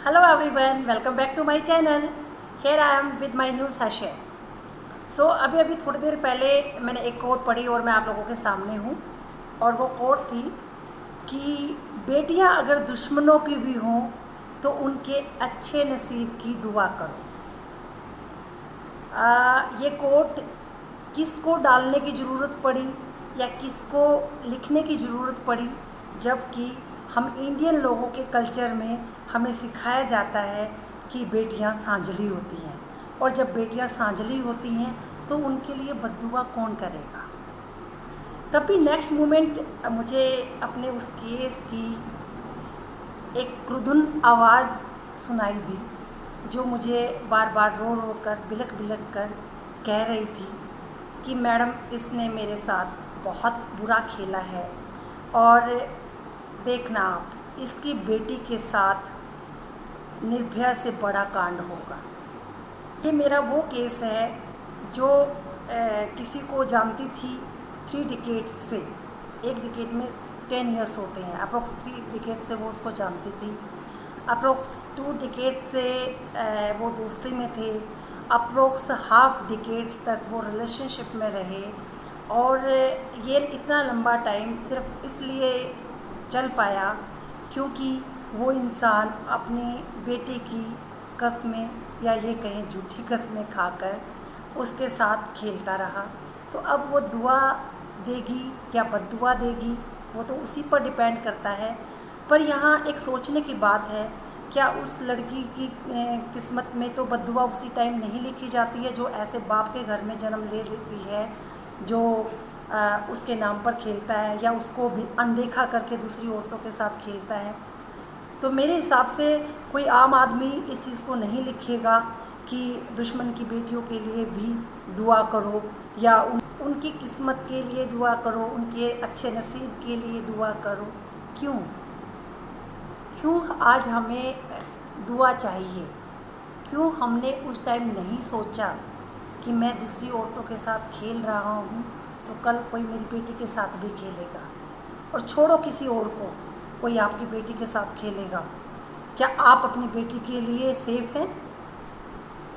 Hello everyone, welcome back to my channel. Here I am with my new session. अभी थोड़ी देर पहले मैंने एक कोट पढ़ी और मैं आप लोगों के सामने हूँ। और वो कोट थी कि बेटियाँ अगर दुश्मनों की भी हों तो उनके अच्छे नसीब की दुआ करो। ये कोट किसको डालने की ज़रूरत पड़ी या किसको लिखने की ज़रूरत पड़ी, जबकि हम इंडियन लोगों के कल्चर में हमें सिखाया जाता है कि बेटियां सांझली होती हैं, और जब बेटियां सांझली होती हैं तो उनके लिए बद्दुआ कौन करेगा। तभी नेक्स्ट मोमेंट मुझे अपने उस केस की एक क्रुधुन आवाज़ सुनाई दी, जो मुझे बार बार रो रो कर बिलख बिलख कर कह रही थी कि मैडम इसने मेरे साथ बहुत बुरा खेला है, और देखना आप इसकी बेटी के साथ निर्भया से बड़ा कांड होगा। ये मेरा वो केस है जो किसी को जानती थी 3 डिकेड्स से। एक डिकेड में 10 ईयर्स होते हैं, अप्रोक्स 3 डिकेड से वो उसको जानती थी, अप्रोक्स 2 डिकेड से वो दोस्ती में थे, अप्रोक्स हाफ डिकेड्स तक वो रिलेशनशिप में रहे। और ये इतना लंबा टाइम सिर्फ इसलिए चल पाया क्योंकि वो इंसान अपनी बेटी की कसमें या ये कहें झूठी कसमें खाकर उसके साथ खेलता रहा। तो अब वो दुआ देगी या बद्दुआ देगी वो तो उसी पर डिपेंड करता है। पर यहाँ एक सोचने की बात है, क्या उस लड़की की किस्मत में तो बद्दुआ उसी टाइम नहीं लिखी जाती है जो ऐसे बाप के घर में जन्म ले लेती है, जो उसके नाम पर खेलता है या उसको भी अनदेखा करके दूसरी औरतों के साथ खेलता है। तो मेरे हिसाब से कोई आम आदमी इस चीज़ को नहीं लिखेगा कि दुश्मन की बेटियों के लिए भी दुआ करो या उनकी किस्मत के लिए दुआ करो, उनके अच्छे नसीब के लिए दुआ करो। क्यों आज हमें दुआ चाहिए? क्यों हमने उस टाइम नहीं सोचा कि मैं दूसरी औरतों के साथ खेल रहा हूँ तो कल कोई मेरी बेटी के साथ भी खेलेगा? और छोड़ो किसी और को, कोई आपकी बेटी के साथ खेलेगा। क्या आप अपनी बेटी के लिए सेफ हैं?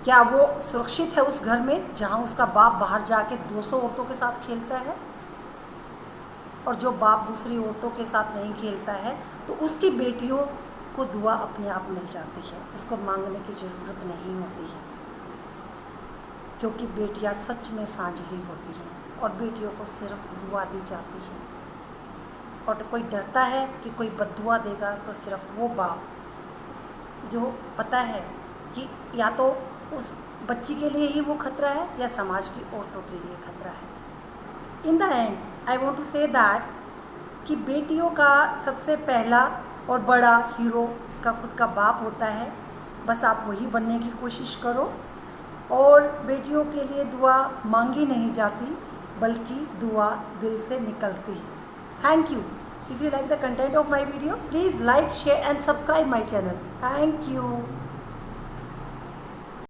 क्या वो सुरक्षित है उस घर में जहाँ उसका बाप बाहर जाके 200 औरतों के साथ खेलता है? और जो बाप दूसरी औरतों के साथ नहीं खेलता है तो उसकी बेटियों को दुआ अपने आप मिल जाती है, उसको मांगने की ज़रूरत नहीं होती है, क्योंकि बेटियां सच में सांझली होती हैं और बेटियों को सिर्फ दुआ दी जाती है। और तो कोई डरता है कि कोई बद्दुआ देगा तो सिर्फ वो बाप जो पता है कि या तो उस बच्ची के लिए ही वो खतरा है या समाज की औरतों के लिए खतरा है। In the end I want to say that कि बेटियों का सबसे पहला और बड़ा हीरो उसका खुद का बाप होता है। बस आप वही बनने की कोशिश करो, और बेटियों के लिए दुआ मांगी नहीं जाती बल्कि दुआ दिल से निकलती है। Thank you. If you like the content of my video, please like, share and subscribe my channel. Thank you.